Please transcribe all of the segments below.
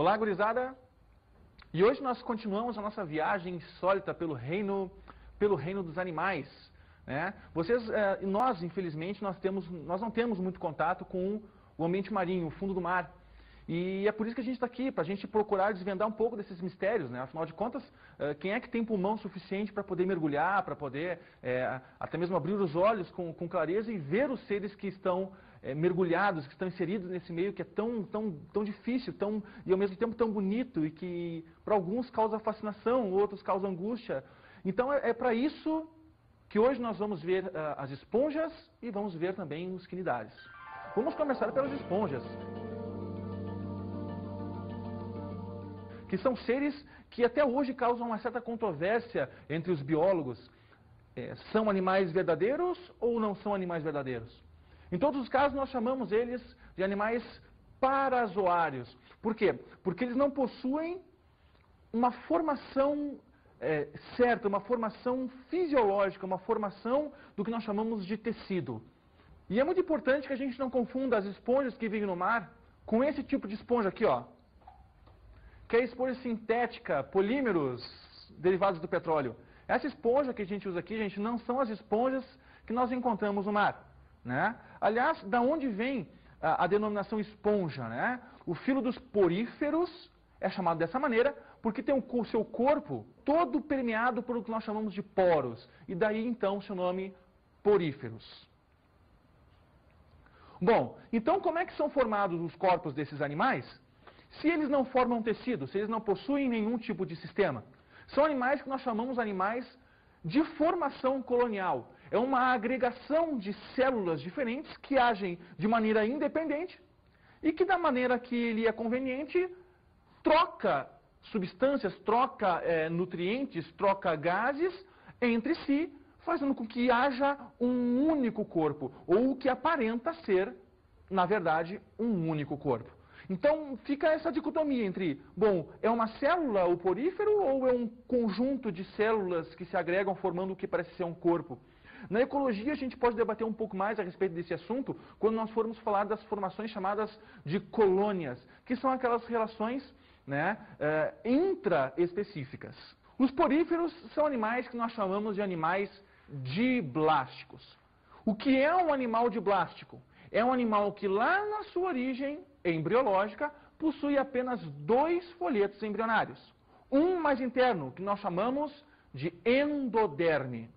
Olá, gurizada! E hoje nós continuamos a nossa viagem insólita pelo reino dos animais, né? Nós, infelizmente, nós não temos muito contato com o ambiente marinho, o fundo do mar. E é por isso que a gente está aqui, para a gente procurar desvendar um pouco desses mistérios, né? Afinal de contas, quem é que tem pulmão suficiente para poder mergulhar, para poder até mesmo abrir os olhos com clareza e ver os seres que estão mergulhados, que estão inseridos nesse meio que é tão difícil, e ao mesmo tempo tão bonito e que para alguns causa fascinação, outros causa angústia. Então é para isso que hoje nós vamos ver as esponjas e vamos ver também os quinidários. Vamos começar pelas esponjas, que são seres que até hoje causam uma certa controvérsia entre os biólogos. São animais verdadeiros ou não são animais verdadeiros? Em todos os casos, nós chamamos eles de animais parazoários. Por quê? Porque eles não possuem uma formação certa, uma formação fisiológica, uma formação do que nós chamamos de tecido. E é muito importante que a gente não confunda as esponjas que vivem no mar com esse tipo de esponja aqui, ó, que é a esponja sintética, polímeros derivados do petróleo. Essa esponja que a gente usa aqui, gente, não são as esponjas que nós encontramos no mar, né? Aliás, da onde vem a denominação esponja, né? O filo dos poríferos é chamado dessa maneira porque tem o seu corpo todo permeado por o que nós chamamos de poros. E daí, então, o seu nome, poríferos. Bom, então como é que são formados os corpos desses animais? Se eles não formam tecido, se eles não possuem nenhum tipo de sistema, são animais que nós chamamos animais de formação colonial. É uma agregação de células diferentes que agem de maneira independente e que, da maneira que lhe é conveniente, troca substâncias, troca nutrientes, troca gases entre si, fazendo com que haja um único corpo, ou o que aparenta ser, na verdade, um único corpo. Então fica essa dicotomia entre, bom, é uma célula o porífero ou é um conjunto de células que se agregam formando o que parece ser um corpo? Na ecologia a gente pode debater um pouco mais a respeito desse assunto quando nós formos falar das formações chamadas de colônias, que são aquelas relações, né, intraespecíficas. Os poríferos são animais que nós chamamos de animais diblásticos. O que é um animal diblástico? É um animal que lá na sua origem embriológica possui apenas 2 folhetos embrionários. Um mais interno, que nós chamamos de endoderme,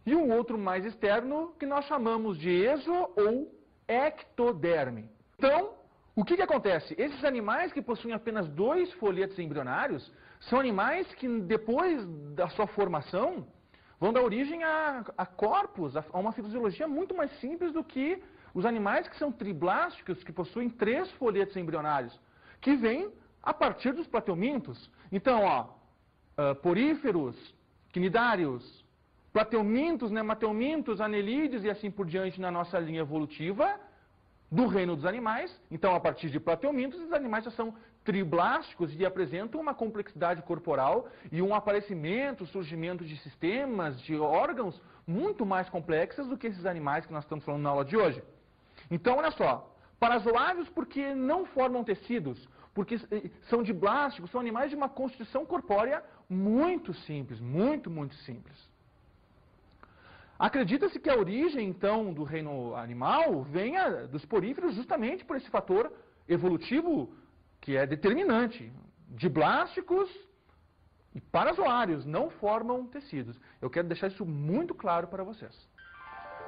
e um outro mais externo, que nós chamamos de exo ou ectoderme. Então, o que acontece? Esses animais que possuem apenas 2 folhetos embrionários são animais que depois da sua formação vão dar origem a corpos, a uma fisiologia muito mais simples do que os animais que são triblásticos, que possuem 3 folhetos embrionários, que vêm a partir dos plateumintos. Então, ó, poríferos, quinidários, plateumintos, nemateumintos, anelídeos e assim por diante na nossa linha evolutiva do reino dos animais. Então, a partir de plateumintos, os animais já são triblásticos e apresentam uma complexidade corporal e um aparecimento, surgimento de sistemas, de órgãos muito mais complexos do que esses animais que nós estamos falando na aula de hoje. Então, olha só, parazoários porque não formam tecidos, porque são diblásticos, são animais de uma constituição corpórea muito simples, muito simples. Acredita-se que a origem, então, do reino animal venha dos poríferos justamente por esse fator evolutivo que é determinante. Diblásticos e parazoários não formam tecidos. Eu quero deixar isso muito claro para vocês.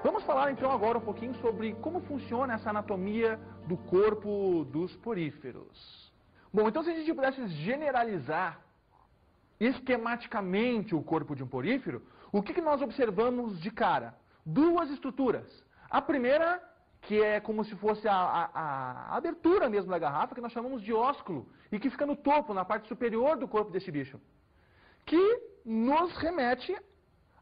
Vamos falar então agora um pouquinho sobre como funciona essa anatomia do corpo dos poríferos. Bom, então se a gente pudesse generalizar esquematicamente o corpo de um porífero, o que nós observamos de cara? 2 estruturas. A primeira, que é como se fosse a abertura mesmo da garrafa, que nós chamamos de ósculo, e que fica no topo, na parte superior do corpo desse bicho, que nos remete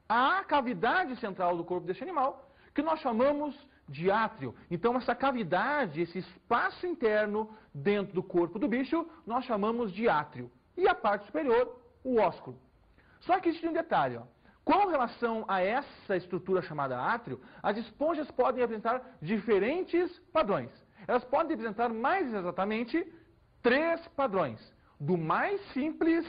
à cavidade central do corpo desse animal, que nós chamamos de átrio. Então, essa cavidade, esse espaço interno dentro do corpo do bicho, nós chamamos de átrio. E a parte superior, o ósculo. Só que existe um detalhe, ó. Com relação a essa estrutura chamada átrio, as esponjas podem apresentar diferentes padrões. Elas podem apresentar mais exatamente 3 padrões, do mais simples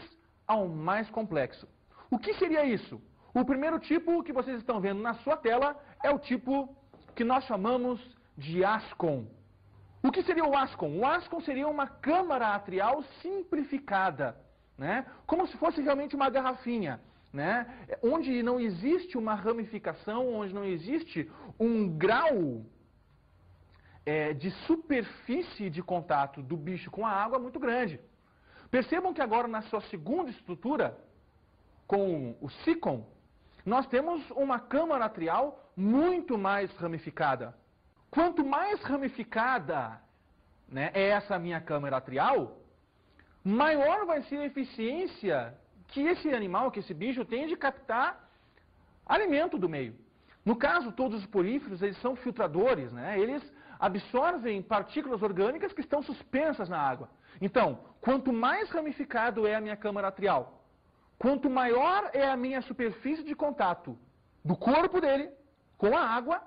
ao mais complexo. O que seria isso? O primeiro tipo que vocês estão vendo na sua tela é o tipo que nós chamamos de Ascom. O que seria o Ascom? O Ascom seria uma câmara atrial simplificada, né? Como se fosse realmente uma garrafinha, né? Onde não existe uma ramificação, onde não existe um grau de superfície de contato do bicho com a água muito grande. Percebam que agora na sua segunda estrutura, com o Sicom, nós temos uma câmara atrial muito mais ramificada. Quanto mais ramificada, né, é essa minha câmara atrial, maior vai ser a eficiência que esse animal, que esse bicho tem de captar alimento do meio. No caso, todos os poríferos, eles são filtradores, né? Eles absorvem partículas orgânicas que estão suspensas na água. Então, quanto mais ramificado é a minha câmara atrial, quanto maior é a minha superfície de contato do corpo dele com a água,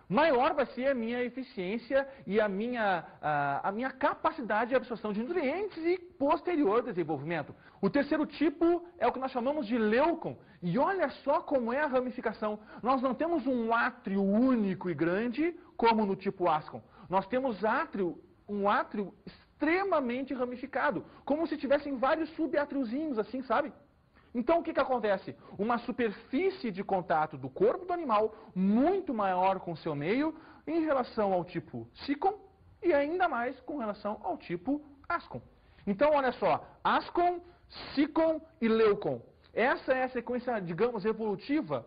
maior vai ser a minha eficiência e a minha capacidade de absorção de nutrientes e posterior desenvolvimento. O terceiro tipo é o que nós chamamos de leucon. E olha só como é a ramificação. Nós não temos um átrio único e grande, como no tipo Ascom. Nós temos um átrio extremamente ramificado, como se tivessem vários subatriozinhos, assim, sabe? Então, o que acontece? Uma superfície de contato do corpo do animal muito maior com o seu meio em relação ao tipo Sicom e ainda mais com relação ao tipo Ascom. Então, olha só, Ascom, Sicom e Leucon. Essa é a sequência, digamos, evolutiva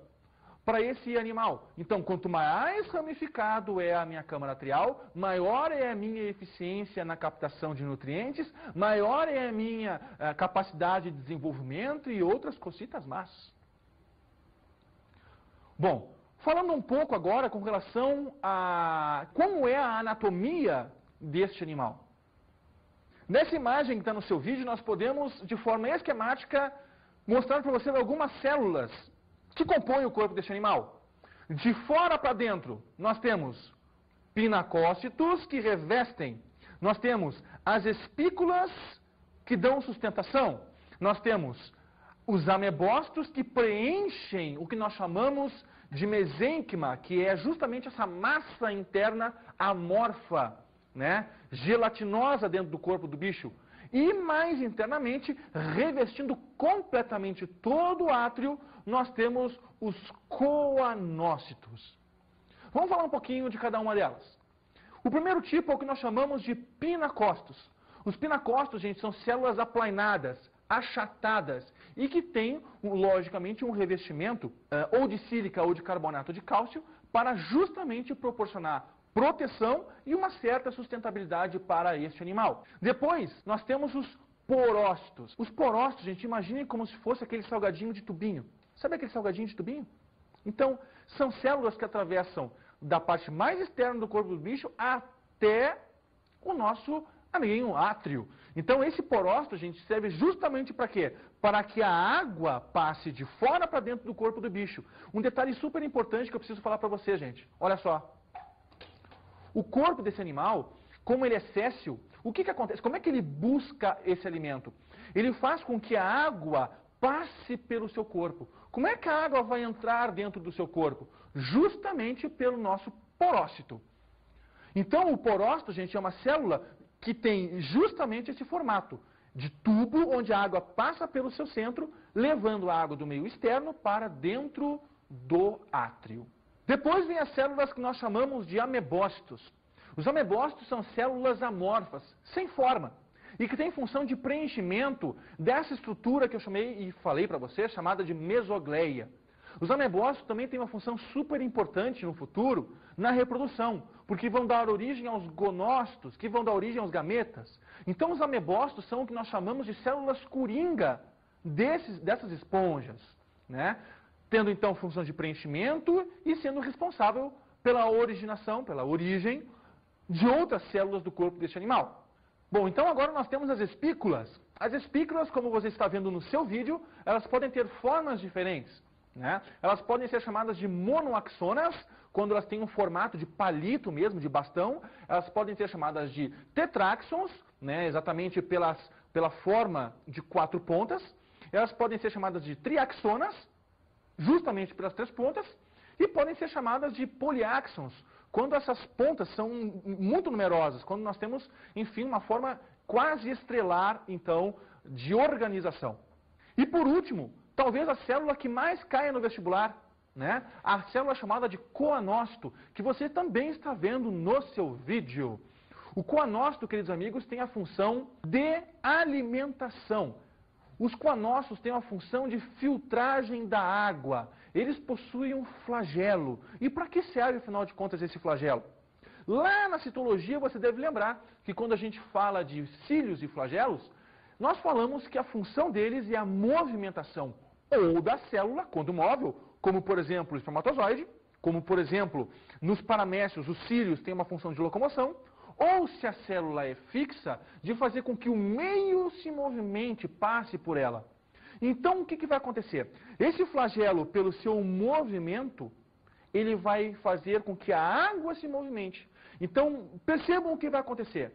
para esse animal. Então, quanto mais ramificado é a minha câmara atrial, maior é a minha eficiência na captação de nutrientes, maior é a minha capacidade de desenvolvimento e outras cositas más. Bom, falando um pouco agora com relação a como é a anatomia deste animal. Nessa imagem que está no seu vídeo, nós podemos, de forma esquemática, mostrar para vocês algumas células que compõem o corpo deste animal. De fora para dentro, nós temos pinacócitos que revestem. Nós temos as espículas que dão sustentação. Nós temos os amebócitos que preenchem o que nós chamamos de mesênquima, que é justamente essa massa interna amorfa, né, gelatinosa dentro do corpo do bicho. E mais internamente, revestindo completamente todo o átrio, nós temos os coanócitos. Vamos falar um pouquinho de cada uma delas. O primeiro tipo é o que nós chamamos de pinacócitos. Os pinacócitos, gente, são células aplainadas, achatadas e que têm, logicamente, um revestimento ou de sílica ou de carbonato de cálcio para justamente proporcionar proteção e uma certa sustentabilidade para este animal. Depois, nós temos os porócitos. Os porócitos, gente, imaginem como se fosse aquele salgadinho de tubinho. Sabe aquele salgadinho de tubinho? Então, são células que atravessam da parte mais externa do corpo do bicho até o nosso amiguinho átrio. Então, esse porócito, gente, serve justamente para quê? Para que a água passe de fora para dentro do corpo do bicho. Um detalhe super importante que eu preciso falar para você, gente. Olha só. O corpo desse animal, como ele é séssil, o que acontece? Como é que ele busca esse alimento? Ele faz com que a água passe pelo seu corpo. Como é que a água vai entrar dentro do seu corpo? Justamente pelo nosso porócito. Então, o porócito, gente, é uma célula que tem justamente esse formato de tubo onde a água passa pelo seu centro, levando a água do meio externo para dentro do átrio. Depois vem as células que nós chamamos de amebócitos. Os amebócitos são células amorfas, sem forma, e que têm função de preenchimento dessa estrutura que eu chamei e falei para você, chamada de mesogleia. Os amebócitos também têm uma função super importante no futuro na reprodução, porque vão dar origem aos gonócitos, que vão dar origem aos gametas. Então os amebócitos são o que nós chamamos de células coringa dessas esponjas, né? Tendo então função de preenchimento e sendo responsável pela originação, pela origem de outras células do corpo deste animal. Bom, então agora nós temos as espículas. As espículas, como você está vendo no seu vídeo, elas podem ter formas diferentes, né? Elas podem ser chamadas de monoaxonas, quando elas têm um formato de palito mesmo, de bastão. Elas podem ser chamadas de tetráxons né, exatamente pela forma de 4 pontas. Elas podem ser chamadas de triaxonas, justamente pelas 3 pontas, e podem ser chamadas de poliáxons, quando essas pontas são muito numerosas, quando nós temos, enfim, uma forma quase estrelar, então, de organização. E por último, talvez a célula que mais caia no vestibular, né? A célula chamada de coanócito, que você também está vendo no seu vídeo. O coanócito, queridos amigos, tem a função de alimentação. Os coanócitos têm a função de filtragem da água. Eles possuem um flagelo. E para que serve, afinal de contas, esse flagelo? Lá na citologia você deve lembrar que quando a gente fala de cílios e flagelos, nós falamos que a função deles é a movimentação ou da célula, quando móvel, como por exemplo o espermatozoide, como por exemplo nos paramécios os cílios têm uma função de locomoção, ou se a célula é fixa, de fazer com que o meio se movimente, passe por ela. Então o que vai acontecer? Esse flagelo, pelo seu movimento, ele vai fazer com que a água se movimente. Então percebam o que vai acontecer.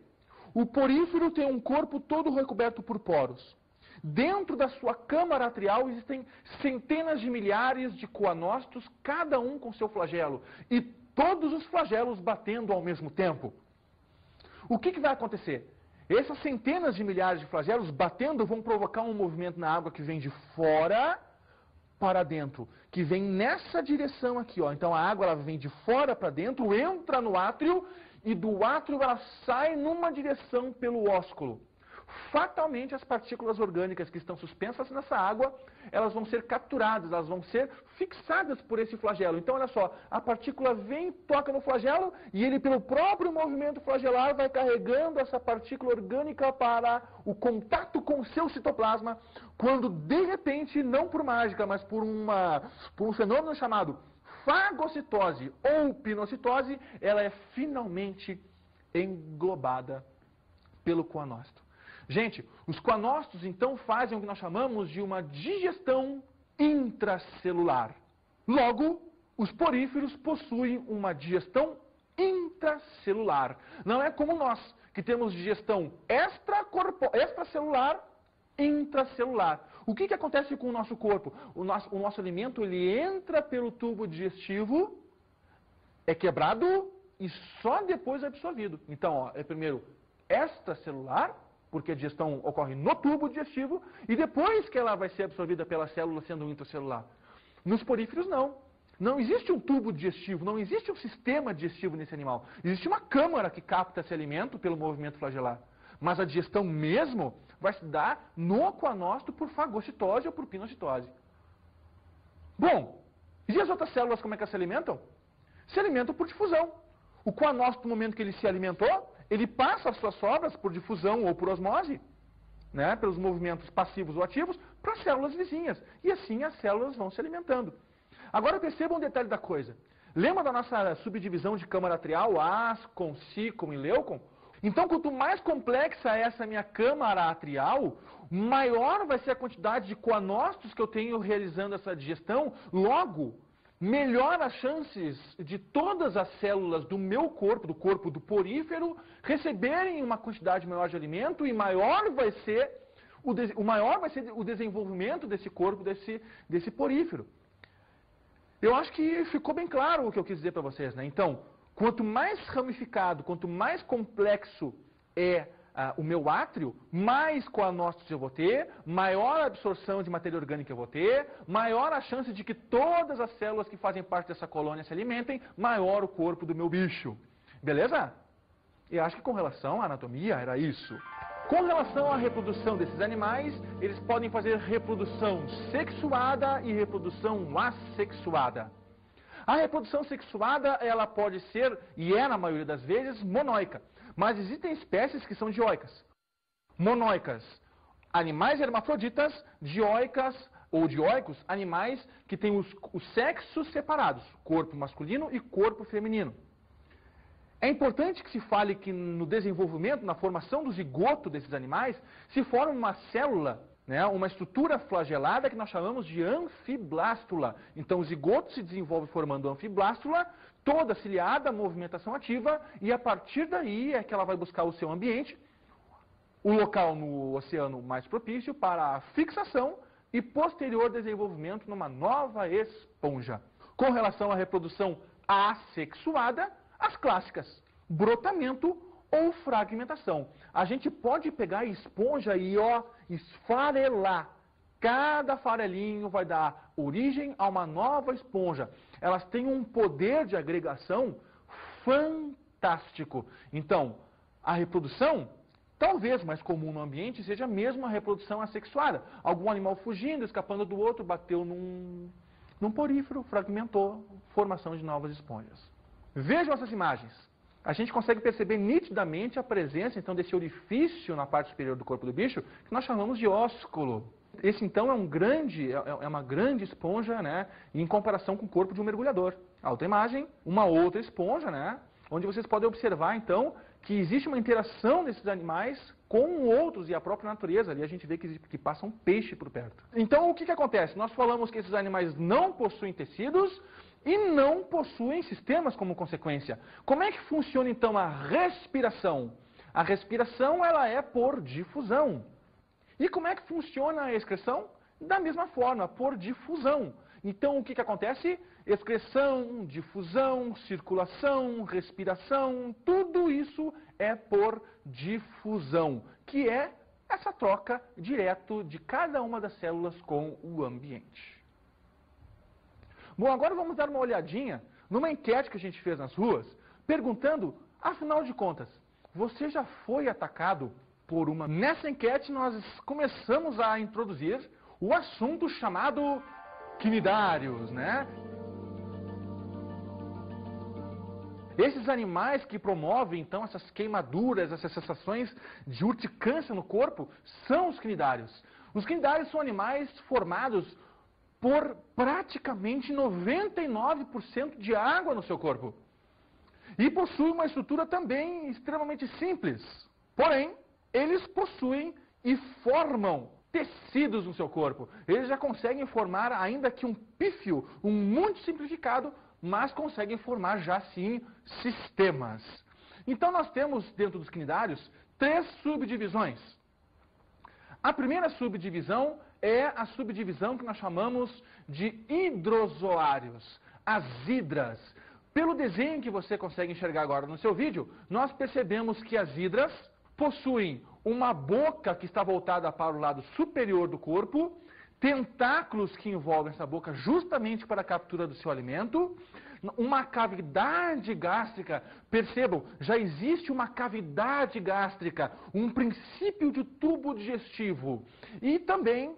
O porífero tem um corpo todo recoberto por poros. Dentro da sua câmara atrial existem centenas de milhares de coanócitos, cada um com seu flagelo, e todos os flagelos batendo ao mesmo tempo. O que vai acontecer? Essas centenas de milhares de flagelos batendo vão provocar um movimento na água que vem de fora para dentro, que vem nessa direção aqui, ó. Então a água ela vem de fora para dentro, entra no átrio e do átrio ela sai numa direção pelo ósculo. Fatalmente as partículas orgânicas que estão suspensas nessa água, elas vão ser capturadas, elas vão ser fixadas por esse flagelo. Então olha só, a partícula vem, toca no flagelo e ele pelo próprio movimento flagelar vai carregando essa partícula orgânica para o contato com o seu citoplasma, quando de repente, não por mágica, mas por um fenômeno chamado fagocitose ou pinocitose, ela é finalmente englobada pelo coanócito. Gente, os coanócitos então fazem o que nós chamamos de uma digestão intracelular. Logo, os poríferos possuem uma digestão intracelular. Não é como nós, que temos digestão extracelular, intracelular. O que acontece com o nosso corpo? O nosso alimento ele entra pelo tubo digestivo, é quebrado e só depois é absorvido. Então, ó, é primeiro extracelular, porque a digestão ocorre no tubo digestivo, e depois que ela vai ser absorvida pela célula sendo intracelular. Nos poríferos, não. Não existe um tubo digestivo, não existe um sistema digestivo nesse animal. Existe uma câmara que capta esse alimento pelo movimento flagelar. Mas a digestão mesmo vai se dar no coanócito por fagocitose ou por pinocitose. Bom, e as outras células como é que elas se alimentam? Se alimentam por difusão. O coanócito, no momento que ele se alimentou, ele passa as suas sobras por difusão ou por osmose, né, pelos movimentos passivos ou ativos, para as células vizinhas. E assim as células vão se alimentando. Agora percebam um detalhe da coisa. Lembra da nossa subdivisão de câmara atrial, ascon, sícon e leucon? Então, quanto mais complexa é essa minha câmara atrial, maior vai ser a quantidade de coanócitos que eu tenho realizando essa digestão. Logo, melhor as chances de todas as células do meu corpo, do corpo do porífero, receberem uma quantidade maior de alimento e maior vai ser o desenvolvimento desse corpo, desse porífero. Eu acho que ficou bem claro o que eu quis dizer para vocês, né? Então, quanto mais ramificado, quanto mais complexo é o meu átrio, mais coanócitos eu vou ter, maior a absorção de matéria orgânica eu vou ter, maior a chance de que todas as células que fazem parte dessa colônia se alimentem, maior o corpo do meu bicho. Beleza? Eu acho que com relação à anatomia era isso. Com relação à reprodução desses animais, eles podem fazer reprodução sexuada e reprodução assexuada. A reprodução sexuada, ela pode ser, e é na maioria das vezes, monóica. Mas existem espécies que são dioicas. Monóicas, animais hermafroditas, dioicas ou dioicos, animais que têm os sexos separados, corpo masculino e corpo feminino. É importante que se fale que no desenvolvimento, na formação do zigoto desses animais, se forma uma célula, né, uma estrutura flagelada que nós chamamos de anfiblástula. Então o zigoto se desenvolve formando anfiblástula, toda ciliada, movimentação ativa, e a partir daí é que ela vai buscar o seu ambiente. o local no oceano mais propício para a fixação e posterior desenvolvimento numa nova esponja. Com relação à reprodução assexuada, as clássicas, brotamento ou fragmentação. A gente pode pegar a esponja e esfarelar. Cada farelinho vai dar origem a uma nova esponja. Elas têm um poder de agregação fantástico. Então, a reprodução, talvez mais comum no ambiente, seja mesmo a reprodução assexuada. Algum animal fugindo, escapando do outro, bateu num porífero, fragmentou, formação de novas esponjas. Vejam essas imagens. A gente consegue perceber nitidamente a presença, então, desse orifício na parte superior do corpo do bicho, que nós chamamos de ósculo. Esse, então, é uma grande esponja, né, em comparação com o corpo de um mergulhador. A outra imagem, uma outra esponja, né, onde vocês podem observar, então, que existe uma interação desses animais com outros e a própria natureza. Ali a gente vê que passa um peixe por perto. Então, o que acontece? Nós falamos que esses animais não possuem tecidos e não possuem sistemas como consequência. Como é que funciona, então, a respiração? A respiração, ela é por difusão. E como é que funciona a excreção? Da mesma forma, por difusão. Então, o que acontece? Excreção, difusão, circulação, respiração, tudo isso é por difusão, que é essa troca direto de cada uma das células com o ambiente. Bom, agora vamos dar uma olhadinha numa enquete que a gente fez nas ruas, perguntando, afinal de contas, você já foi atacado por uma... Nessa enquete nós começamos a introduzir o assunto chamado quinidários, né? Esses animais que promovem, então, essas queimaduras, essas sensações de urticância no corpo, são os quinidários. Os quinidários são animais formados por praticamente 99% de água no seu corpo. E possuem uma estrutura também extremamente simples. Porém, eles possuem e formam tecidos no seu corpo. Eles já conseguem formar, ainda que um pífio, um muito simplificado, mas conseguem formar já sim sistemas. Então nós temos dentro dos quinidários 3 subdivisões. A primeira subdivisão é a subdivisão que nós chamamos de hidrozoários, as hidras. Pelo desenho que você consegue enxergar agora no seu vídeo, nós percebemos que as hidras possuem uma boca que está voltada para o lado superior do corpo, tentáculos que envolvem essa boca justamente para a captura do seu alimento, uma cavidade gástrica. Percebam, já existe uma cavidade gástrica, um princípio de tubo digestivo e também,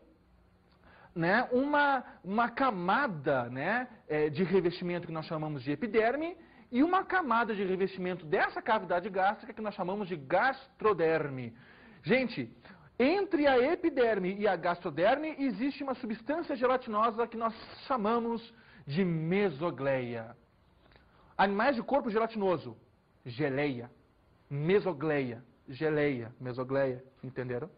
né, uma camada, né, de revestimento que nós chamamos de epiderme e uma camada de revestimento dessa cavidade gástrica que nós chamamos de gastroderme. Gente, entre a epiderme e a gastroderme existe uma substância gelatinosa que nós chamamos de mesogleia. Animais de corpo gelatinoso, geleia, mesogleia, geleia, mesogleia, entenderam?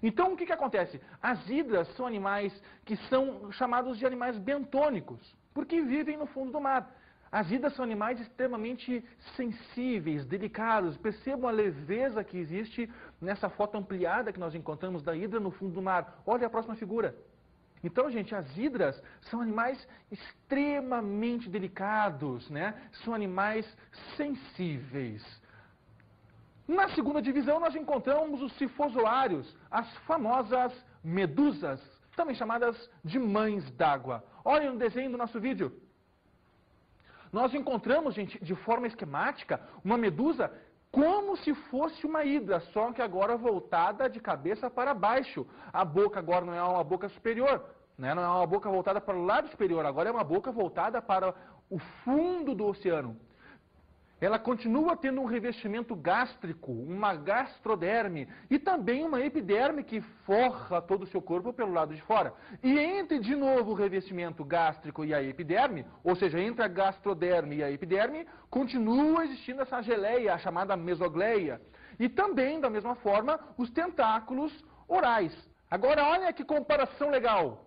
Então, o que acontece? As hidras são animais que são chamados de animais bentônicos, porque vivem no fundo do mar. As hidras são animais extremamente sensíveis, delicados. Percebam a leveza que existe nessa foto ampliada que nós encontramos da hidra no fundo do mar. Olha a próxima figura. Então, gente, as hidras são animais extremamente delicados, né? São animais sensíveis. Na segunda divisão, nós encontramos os sifozoários, as famosas medusas, também chamadas de mães d'água. Olhem no desenho do nosso vídeo. Nós encontramos, gente, de forma esquemática, uma medusa como se fosse uma hidra, só que agora voltada de cabeça para baixo. A boca agora não é uma boca superior, né? Não é uma boca voltada para o lado superior, agora é uma boca voltada para o fundo do oceano. Ela continua tendo um revestimento gástrico, uma gastroderme e também uma epiderme que forra todo o seu corpo pelo lado de fora. E entre, de novo, o revestimento gástrico e a epiderme, ou seja, entre a gastroderme e a epiderme, continua existindo essa geleia, a chamada mesogleia. E também, da mesma forma, os tentáculos orais. Agora, olha que comparação legal.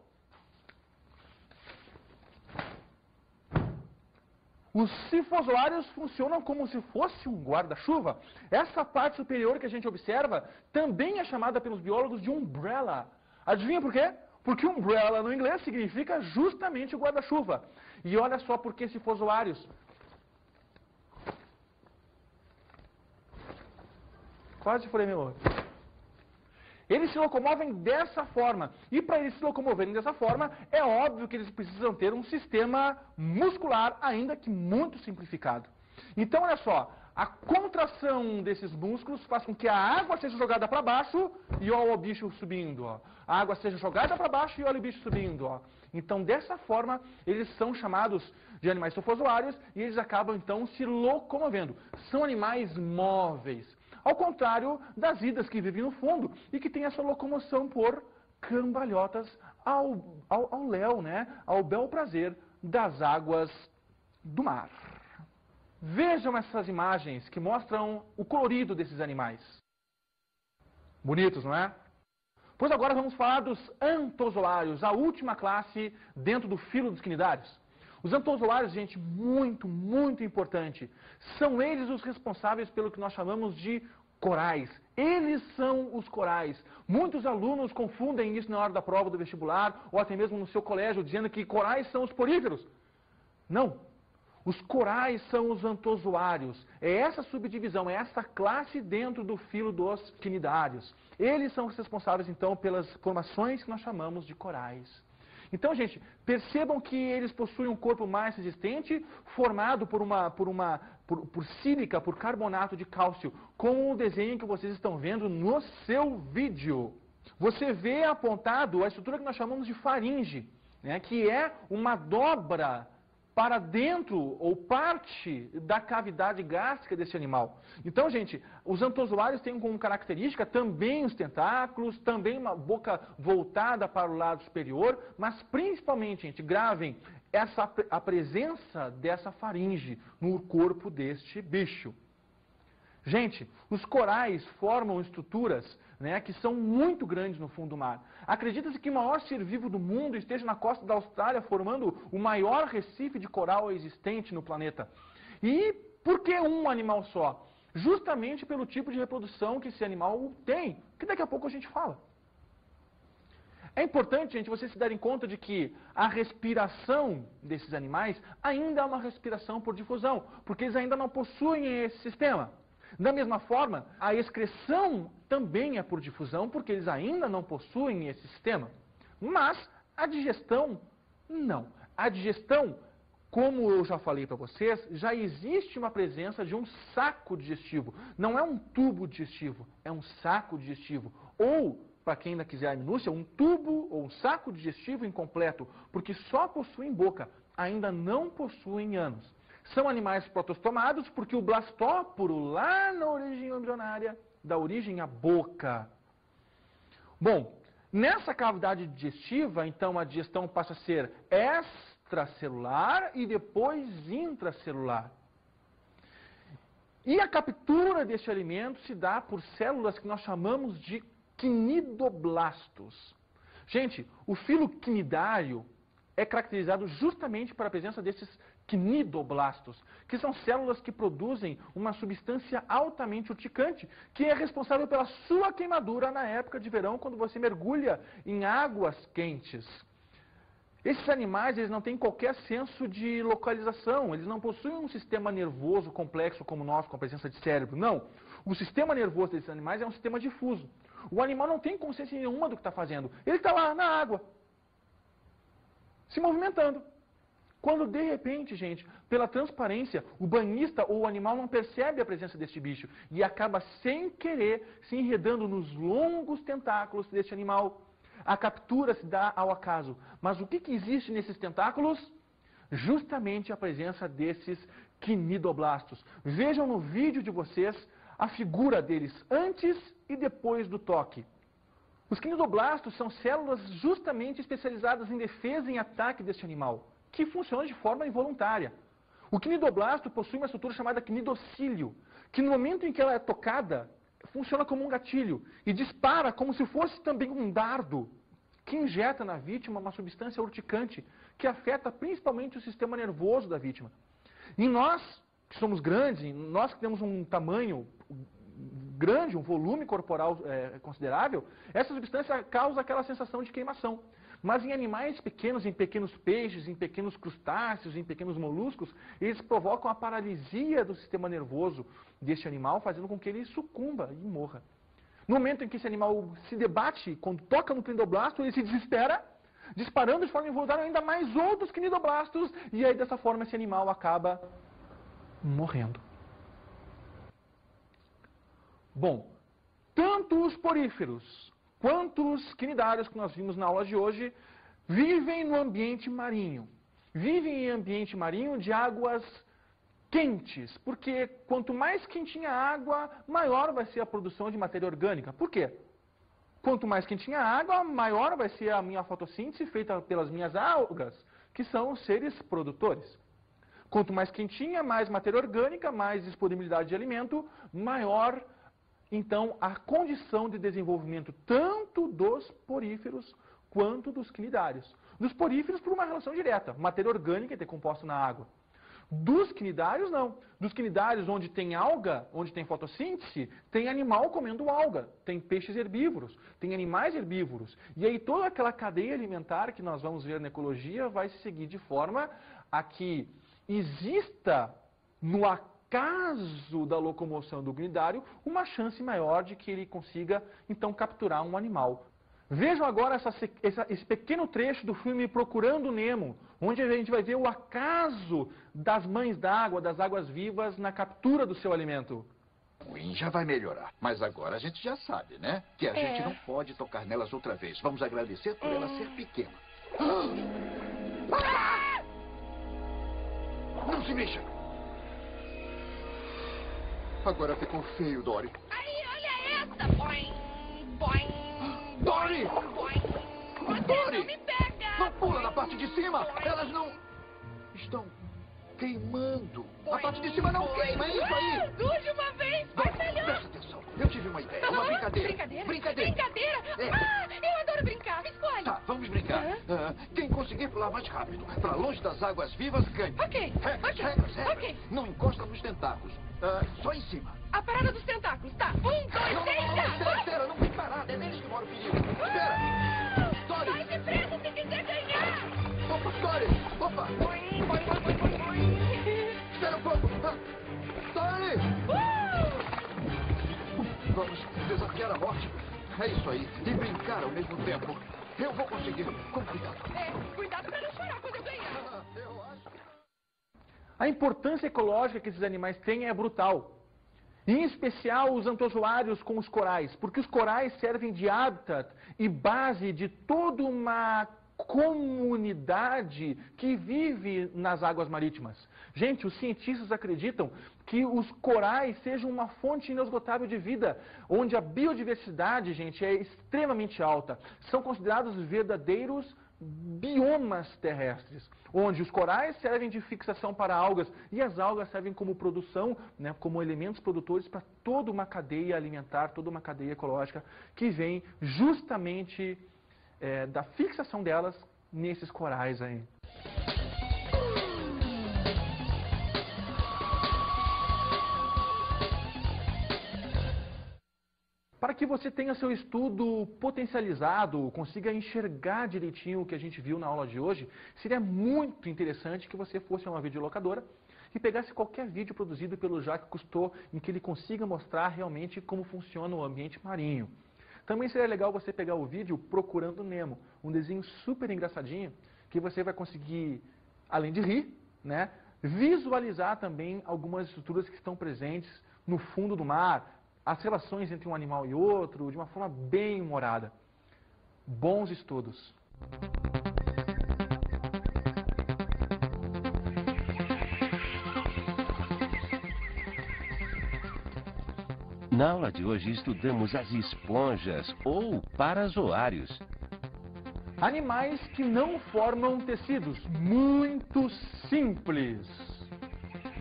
Os cifozoários funcionam como se fosse um guarda-chuva. Essa parte superior que a gente observa também é chamada pelos biólogos de umbrella. Adivinha por quê? Porque umbrella no inglês significa justamente o guarda-chuva. E olha só por que cifozoários. Quase furei meu olho. Eles se locomovem dessa forma. E para eles se locomoverem dessa forma, é óbvio que eles precisam ter um sistema muscular, ainda que muito simplificado. Então, olha só, a contração desses músculos faz com que a água seja jogada para baixo e olha o bicho subindo. Ó. A água seja jogada para baixo e olha o bicho subindo. Ó. Então, dessa forma, eles são chamados de animais cifozoários e eles acabam, então, se locomovendo. São animais móveis. Ao contrário das idas que vivem no fundo e que têm essa locomoção por cambalhotas ao léu, né? Ao bel prazer das águas do mar. Vejam essas imagens que mostram o colorido desses animais. Bonitos, não é? Pois agora vamos falar dos antozoários, a última classe dentro do filo dos quinidários. Os antozoários, gente, muito importante. São eles os responsáveis pelo que nós chamamos de corais. Eles são os corais. Muitos alunos confundem isso na hora da prova do vestibular ou até mesmo no seu colégio, dizendo que corais são os poríferos. Não. Os corais são os antozoários. É essa subdivisão, é essa classe dentro do filo dos quinidários. Eles são os responsáveis, então, pelas formações que nós chamamos de corais. Então, gente, percebam que eles possuem um corpo mais resistente, formado por sílica, por carbonato de cálcio, como o desenho que vocês estão vendo no seu vídeo. Você vê apontado a estrutura que nós chamamos de faringe, né, que é uma dobra para dentro ou parte da cavidade gástrica desse animal. Então, gente, os antozoários têm como característica também os tentáculos, também uma boca voltada para o lado superior, mas principalmente, gente, gravem a presença dessa faringe no corpo deste bicho. Gente, os corais formam estruturas, né, que são muito grandes no fundo do mar. Acredita-se que o maior ser vivo do mundo esteja na costa da Austrália, formando o maior recife de coral existente no planeta. E por que um animal só? Justamente pelo tipo de reprodução que esse animal tem, que daqui a pouco a gente fala. É importante, gente, vocês se darem conta de que a respiração desses animais ainda é uma respiração por difusão, porque eles ainda não possuem esse sistema. Da mesma forma, a excreção também é por difusão, porque eles ainda não possuem esse sistema. Mas a digestão, não. A digestão, como eu já falei para vocês, já existe uma presença de um saco digestivo. Não é um tubo digestivo, é um saco digestivo. Ou, para quem ainda quiser a minúcia, um tubo ou um saco digestivo incompleto, porque só possuem boca, ainda não possuem ânus. São animais protostomados porque o blastóporo, lá na origem embrionária, dá origem à boca. Bom, nessa cavidade digestiva, então, a digestão passa a ser extracelular e depois intracelular. E a captura deste alimento se dá por células que nós chamamos de quinidoblastos. Gente, o filo quinidário é caracterizado justamente pela presença desses quinidoblastos, que são células que produzem uma substância altamente urticante, que é responsável pela sua queimadura na época de verão, quando você mergulha em águas quentes. Esses animais, eles não têm qualquer senso de localização, eles não possuem um sistema nervoso complexo como o nosso, com a presença de cérebro, não. O sistema nervoso desses animais é um sistema difuso. O animal não tem consciência nenhuma do que está fazendo, ele está lá na água, se movimentando. Quando, de repente, gente, pela transparência, o banhista ou o animal não percebe a presença deste bicho e acaba, sem querer, se enredando nos longos tentáculos deste animal. A captura se dá ao acaso. Mas o que existe nesses tentáculos? Justamente a presença desses quinidoblastos. Vejam no vídeo de vocês a figura deles antes e depois do toque. Os quinidoblastos são células justamente especializadas em defesa e em ataque deste animal, que funciona de forma involuntária. O quinidoblasto possui uma estrutura chamada quinidocílio, que no momento em que ela é tocada, funciona como um gatilho e dispara como se fosse também um dardo, que injeta na vítima uma substância urticante, que afeta principalmente o sistema nervoso da vítima. Em nós, que somos grandes, nós que temos um tamanho grande, um volume corporal considerável, essa substância causa aquela sensação de queimação. Mas em animais pequenos, em pequenos peixes, em pequenos crustáceos, em pequenos moluscos, eles provocam a paralisia do sistema nervoso deste animal, fazendo com que ele sucumba e morra. No momento em que esse animal se debate, quando toca no cnidoblasto, ele se desespera, disparando de forma involuntária ainda mais outros cnidoblastos, e aí dessa forma esse animal acaba morrendo. Bom, tanto os poríferos quanto os quinidários que nós vimos na aula de hoje vivem no ambiente marinho. Vivem em ambiente marinho de águas quentes, porque quanto mais quentinha a água, maior vai ser a produção de matéria orgânica. Por quê? Quanto mais quentinha a água, maior vai ser a minha fotossíntese feita pelas minhas algas, que são os seres produtores. Quanto mais quentinha, mais matéria orgânica, mais disponibilidade de alimento, maior, então, a condição de desenvolvimento tanto dos poríferos quanto dos quinidários. Dos poríferos por uma relação direta, matéria orgânica é decomposta na água. Dos quinidários, não. Dos quinidários, onde tem alga, onde tem fotossíntese, tem animal comendo alga, tem peixes herbívoros, tem animais herbívoros. E aí toda aquela cadeia alimentar que nós vamos ver na ecologia vai se seguir de forma a que exista, no acaso da locomoção do quinidário, uma chance maior de que ele consiga, então, capturar um animal. Vejam agora esse pequeno trecho do filme Procurando Nemo, onde a gente vai ver o acaso das mães d'água, das águas vivas, na captura do seu alimento. Ruim já vai melhorar. Mas agora a gente já sabe, né? Que a gente não pode tocar nelas outra vez. Vamos agradecer por ela ser pequena. Não se mexa! Agora ficou feio, Dory. Aí, olha essa! Boing, boing. Dory! Você não me pega! Não pula na parte de cima! Elas não... estão queimando. A parte de cima não queima, é isso aí! Duas de uma vez, faz melhor! Presta atenção, eu tive uma ideia, uma brincadeira. Brincadeira? Brincadeira? É. Ah, eu adoro brincar, escolhe! Tá, vamos brincar. Quem conseguir pular mais rápido, pra longe das águas vivas, ganha. Ok, Regras. ok. Não encosta nos tentáculos, só em cima. A parada dos tentáculos, tá? 1, 2, 3, Espera, não tem parada, é neles que mora o perigo. Espera! Dory! Vai depressa se quiser ganhar! Opa, Dory! Opa! Boing, boing, boing, boing, boing. Espera um pouco! Dory! Vamos desafiar a morte. É isso aí, e brincar ao mesmo tempo. Eu vou conseguir, com cuidado. Cuidado pra não chorar quando eu ganhar. Eu acho que... A importância ecológica que esses animais têm é brutal. Em especial os antozoários com os corais, porque os corais servem de hábitat e base de toda uma comunidade que vive nas águas marítimas. Gente, os cientistas acreditam que os corais sejam uma fonte inesgotável de vida, onde a biodiversidade, gente, é extremamente alta. São considerados verdadeiros biomas terrestres, onde os corais servem de fixação para algas e as algas servem como produção, né, como elementos produtores para toda uma cadeia alimentar, toda uma cadeia ecológica que vem justamente da fixação delas nesses corais aí. Para que você tenha seu estudo potencializado, consiga enxergar direitinho o que a gente viu na aula de hoje, seria muito interessante que você fosse a uma videolocadora e pegasse qualquer vídeo produzido pelo Jacques Cousteau, em que ele consiga mostrar realmente como funciona o ambiente marinho. Também seria legal você pegar o vídeo Procurando Nemo, um desenho super engraçadinho, que você vai conseguir, além de rir, né, visualizar também algumas estruturas que estão presentes no fundo do mar, as relações entre um animal e outro, de uma forma bem humorada. Bons estudos! Na aula de hoje estudamos as esponjas ou parazoários. Animais que não formam tecidos, muito simples.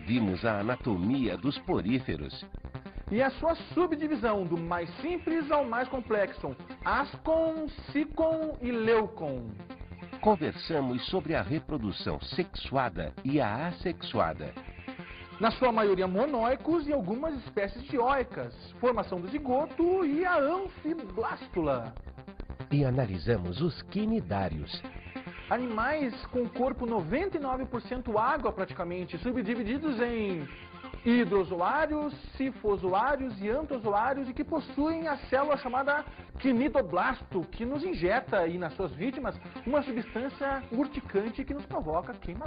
Vimos a anatomia dos poríferos. E a sua subdivisão do mais simples ao mais complexo, ascon, sicon e leucon. Conversamos sobre a reprodução sexuada e a assexuada. na sua maioria monóicos e algumas espécies dioicas, formação do zigoto e a anfiblástula. E analisamos os quinidários. Animais com corpo 99% água praticamente, subdivididos em hidrozoários, sifozoários e antozoários e que possuem a célula chamada quinidoblasto, que nos injeta aí nas suas vítimas uma substância urticante que nos provoca queimadura.